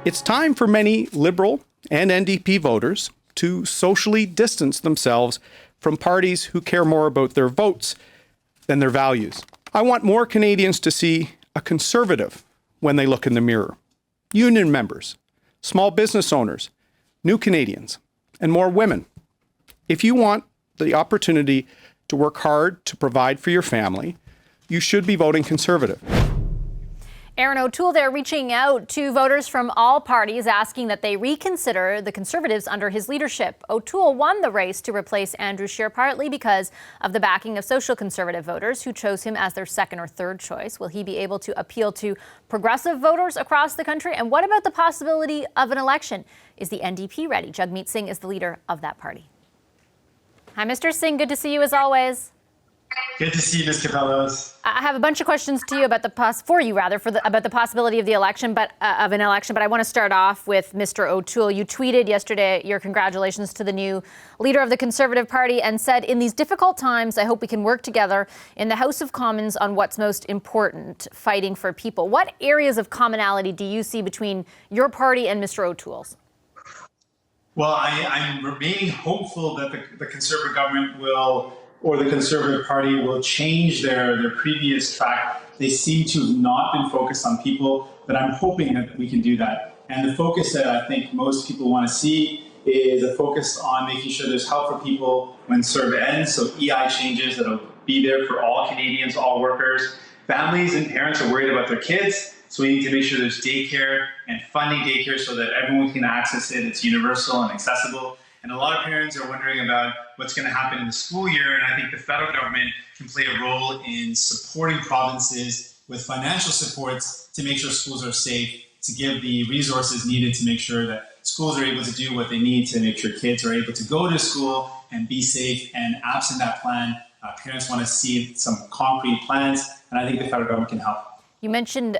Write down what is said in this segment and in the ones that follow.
It's time for many Liberal and NDP voters to socially distance themselves from parties who care more about their votes than their values. I want more Canadians to see a Conservative when they look in the mirror. Union members, small business owners, new Canadians, and more women. If you want the opportunity to work hard to provide for your family, you should be voting Conservative. Aaron O'Toole there reaching out to voters from all parties, asking that they reconsider the Conservatives under his leadership. O'Toole won the race to replace Andrew Scheer partly because of the backing of social Conservative voters who chose him as their second or third choice. Will he be able to appeal to progressive voters across the country? And what about the possibility of an election? Is the NDP ready? Jagmeet Singh is the leader of that party. Hi, Mr. Singh. Good to see you as always. Good to see you, Ms. Capellos. I have a bunch of questions to you about about the possibility of the election, but I want to start off with Mr. O'Toole. You tweeted yesterday your congratulations to the new leader of the Conservative Party and said, "In these difficult times, I hope we can work together in the House of Commons on what's most important, fighting for people." What areas of commonality do you see between your party and Mr. O'Toole's? Well, I'm remaining hopeful that the Conservative government or the Conservative Party will change their previous track. They seem to have not been focused on people, but I'm hoping that we can do that. And the focus that I think most people want to see is a focus on making sure there's help for people when CERB ends, so EI changes that'll be there for all Canadians, all workers. Families and parents are worried about their kids, so we need to make sure there's daycare and funding daycare so that everyone can access it. It's universal and accessible. And a lot of parents are wondering about what's going to happen in the school year, and I think the federal government can play a role in supporting provinces with financial supports to make sure schools are safe, to give the resources needed to make sure that schools are able to do what they need to make sure kids are able to go to school and be safe. And absent that plan, parents want to see some concrete plans, and I think the federal government can help. You mentioned,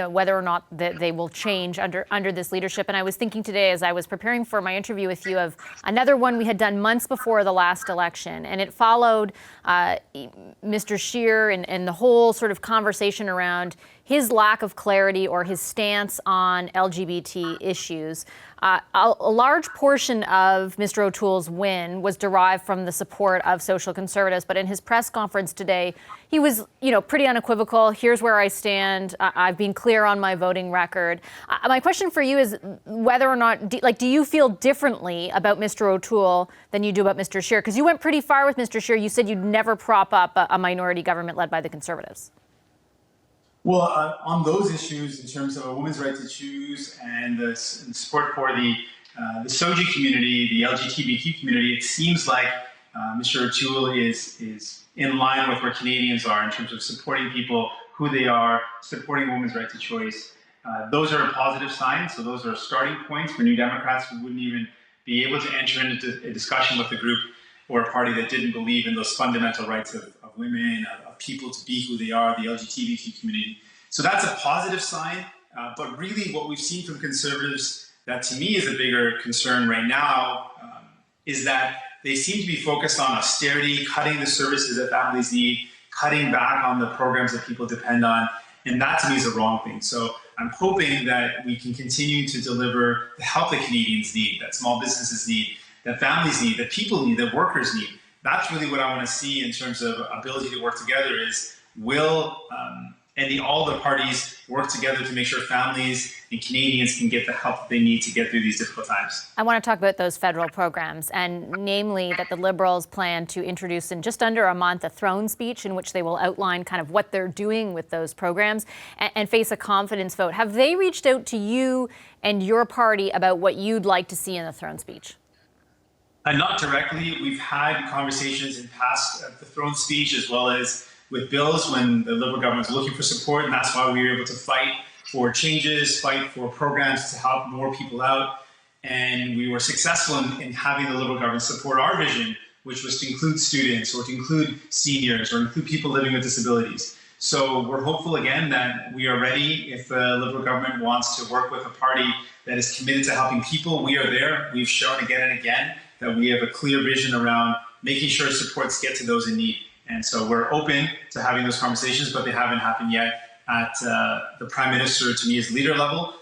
whether or not they will change under this leadership. And I was thinking today, as I was preparing for my interview with you, of another one we had done months before the last election. And it followed Mr. Scheer and the whole sort of conversation around his lack of clarity or his stance on LGBT issues. A large portion of Mr. O'Toole's win was derived from the support of social Conservatives. But in his press conference today, he was, pretty unequivocal. Here's where I stand. I've been clear on my voting record. My question for you is whether or not, do you feel differently about Mr. O'Toole than you do about Mr. Scheer? Because you went pretty far with Mr. Scheer. You said you'd never prop up a minority government led by the Conservatives. Well, on those issues, in terms of a woman's right to choose and the support for the SOGI community, the LGBTQ community, it seems like Mr. O'Toole is in line with where Canadians are in terms of supporting people, who they are, supporting women's right to choice. Those are a positive sign. So those are starting points for New Democrats who wouldn't even be able to enter into a discussion with a group or a party that didn't believe in those fundamental rights of women, of people to be who they are, the LGBTQ community. So that's a positive sign. But really what we've seen from Conservatives that to me is a bigger concern right now is that they seem to be focused on austerity, cutting the services that families need, cutting back on the programs that people depend on. And that to me is the wrong thing. So I'm hoping that we can continue to deliver the help that Canadians need, that small businesses need, that families need, that people need, that workers need. That's really what I want to see in terms of ability to work together is will all the parties work together to make sure families and Canadians can get the help that they need to get through these difficult times. I want to talk about those federal programs, and namely that the Liberals plan to introduce in just under a month a throne speech in which they will outline kind of what they're doing with those programs and face a confidence vote. Have they reached out to you and your party about what you'd like to see in the throne speech? Not directly. We've had conversations in past the throne speech as well as with bills when the Liberal government was looking for support, and that's why we were able to fight for changes, fight for programs to help more people out. And we were successful in having the Liberal government support our vision, which was to include students or to include seniors or include people living with disabilities. So we're hopeful again that we are ready if the Liberal government wants to work with a party that is committed to helping people. We are there. We've shown again and again that we have a clear vision around making sure supports get to those in need. And so we're open to having those conversations, but they haven't happened yet at the Prime Minister, to me, is leader level.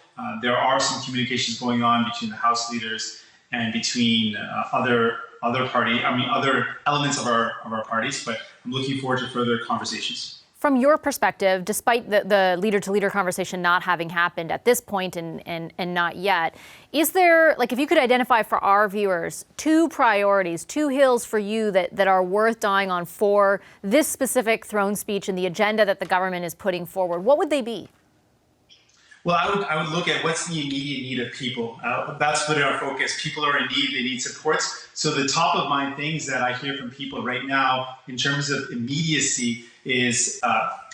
there are some communications going on between the House leaders and between other elements of our parties, but I'm looking forward to further conversations. From your perspective, despite the leader-to-leader conversation not having happened at this point and not yet, is there, like, if you could identify for our viewers, two priorities, two hills for you that are worth dying on for this specific throne speech and the agenda that the government is putting forward, what would they be? Well, I would look at what's the immediate need of people. That's what our focus. People are in need. They need supports. So the top of mind things that I hear from people right now in terms of immediacy is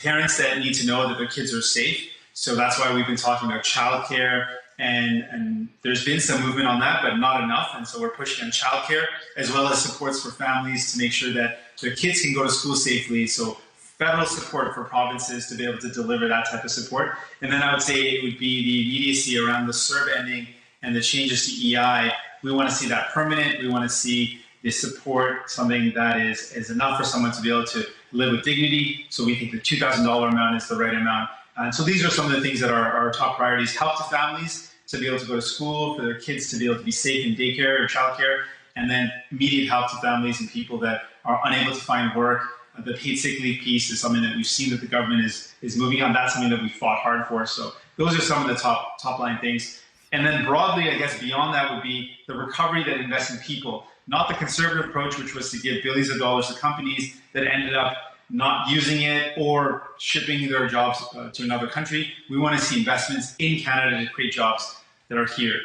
parents that need to know that their kids are safe. So that's why we've been talking about childcare, and there's been some movement on that, but not enough. And so we're pushing on childcare as well as supports for families to make sure that their kids can go to school safely. So federal support for provinces to be able to deliver that type of support. And then I would say it would be the immediacy around the CERB ending and the changes to EI. We want to see that permanent. We want to see the support, something that is enough for someone to be able to live with dignity. So we think the $2,000 amount is the right amount. And so these are some of the things that are our top priorities. Help to families to be able to go to school, for their kids to be able to be safe in daycare or childcare, and then immediate help to families and people that are unable to find work. The paid sick leave piece is something that we've seen that the government is moving on. That's something that we fought hard for. So those are some of the top line things. And then broadly, I guess beyond that would be the recovery that invests in people, not the conservative approach, which was to give billions of dollars to companies that ended up not using it or shipping their jobs to another country. We want to see investments in Canada to create jobs that are here.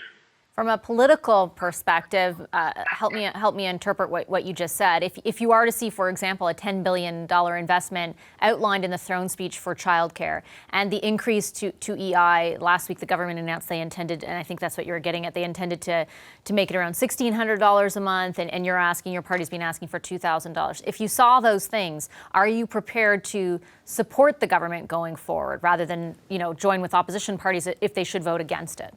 From a political perspective, help me interpret what you just said. If you are to see, for example, a $10 billion investment outlined in the throne speech for childcare and the increase to EI, last week the government announced they intended, and I think that's what you were getting at, they intended to make it around $1,600 a month, and your party's been asking for $2,000. If you saw those things, are you prepared to support the government going forward rather than, join with opposition parties if they should vote against it?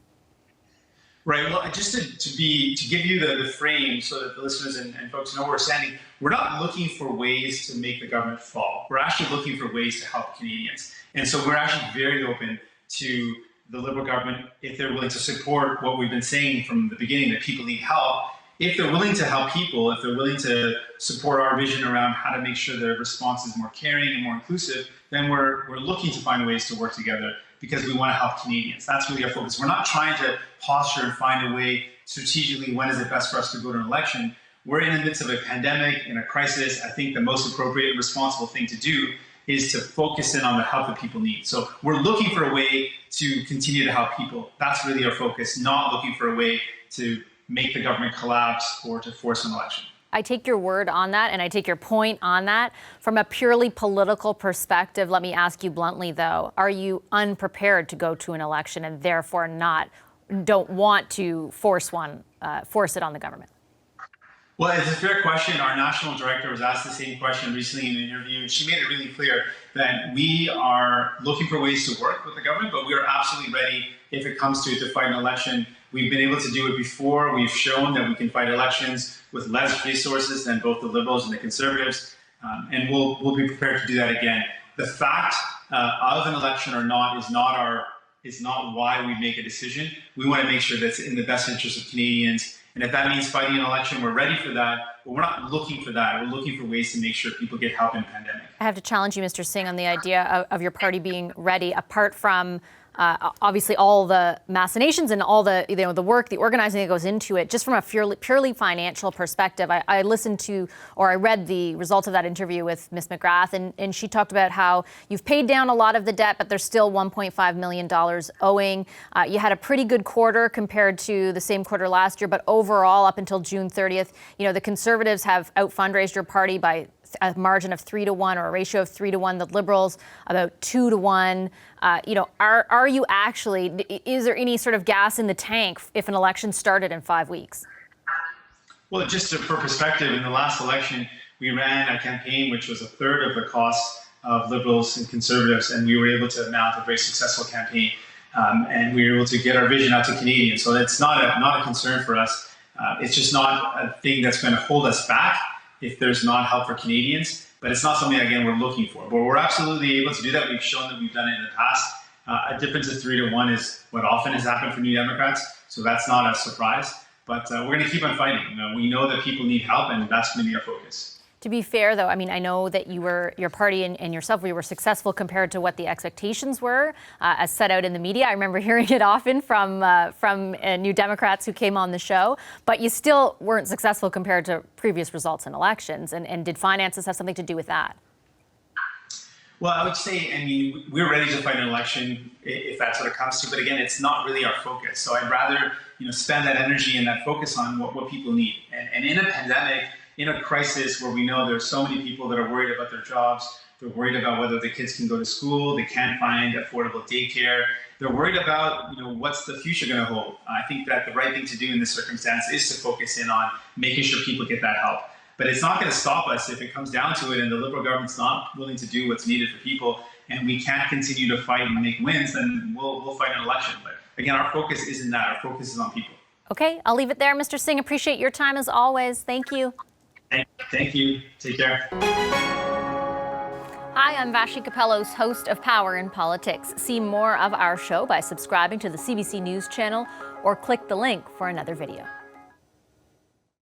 Right. Well, just to give you the frame so that the listeners and folks know where we're standing, we're not looking for ways to make the government fall. We're actually looking for ways to help Canadians. And so we're actually very open to the Liberal government if they're willing to support what we've been saying from the beginning, that people need help. If they're willing to help people, if they're willing to support our vision around how to make sure their response is more caring and more inclusive, then we're looking to find ways to work together, because we want to help Canadians. That's really our focus. We're not trying to posture and find a way strategically, when is it best for us to go to an election? We're in the midst of a pandemic, in a crisis. I think the most appropriate and responsible thing to do is to focus in on the help that people need. So we're looking for a way to continue to help people. That's really our focus, not looking for a way to make the government collapse or to force an election. I take your word on that, and I take your point on that. From a purely political perspective, let me ask you bluntly, though, are you unprepared to go to an election and therefore don't want to force it on the government? Well, it's a fair question. Our national director was asked the same question recently in an interview, and she made it really clear that we are looking for ways to work with the government, but we are absolutely ready, if it comes to fight an election. We've been able to do it before. We've shown that we can fight elections with less resources than both the Liberals and the Conservatives, and we'll be prepared to do that again. The fact of an election or not is not why we make a decision. We want to make sure that it's in the best interest of Canadians. And if that means fighting an election, we're ready for that. But we're not looking for that. We're looking for ways to make sure people get help in a pandemic. I have to challenge you, Mr. Singh, on the idea of your party being ready, apart from obviously all the machinations and all the the work, the organizing that goes into it. Just from a purely financial perspective, I listened to, or I read the results of that interview with Ms. McGrath, and she talked about how you've paid down a lot of the debt, but there's still $1.5 million owing. You had a pretty good quarter compared to the same quarter last year, but overall, up until June 30th, the Conservatives have out-fundraised your party by a margin of 3-1, or a ratio of 3-1. The Liberals about 2-1. Are you actually? Is there any sort of gas in the tank if an election started in 5 weeks? Well, just for perspective, in the last election, we ran a campaign which was a third of the cost of Liberals and Conservatives, and we were able to mount a very successful campaign, and we were able to get our vision out to Canadians. So it's not a concern for us. It's just not a thing that's going to hold us back if there's not help for Canadians, but it's not something, again, we're looking for. But we're absolutely able to do that. We've shown that we've done it in the past, A difference of 3-1 is what often has happened for New Democrats, so that's not a surprise. But we're going to keep on fighting. We know that people need help, and that's going to be our focus. To be fair, though, I mean, I know that your party and yourself, we were successful compared to what the expectations were as set out in the media. I remember hearing it often from New Democrats who came on the show, but you still weren't successful compared to previous results in elections. And did finances have something to do with that? Well, I would say, I mean, we're ready to fight an election if that's what it comes to. But again, it's not really our focus. So I'd rather, spend that energy and that focus on what people need. And in a pandemic, in a crisis where we know there's so many people that are worried about their jobs, they're worried about whether the kids can go to school, they can't find affordable daycare, they're worried about, what's the future going to hold. I think that the right thing to do in this circumstance is to focus in on making sure people get that help. But it's not going to stop us if it comes down to it and the Liberal government's not willing to do what's needed for people and we can't continue to fight and make wins, then we'll fight an election. But again, our focus isn't that. Our focus is on people. Okay, I'll leave it there. Mr. Singh, appreciate your time as always. Thank you. Thank you. Take care. Hi, I'm Vashi Capellos, host of Power in Politics. See more of our show by subscribing to the CBC News channel or click the link for another video.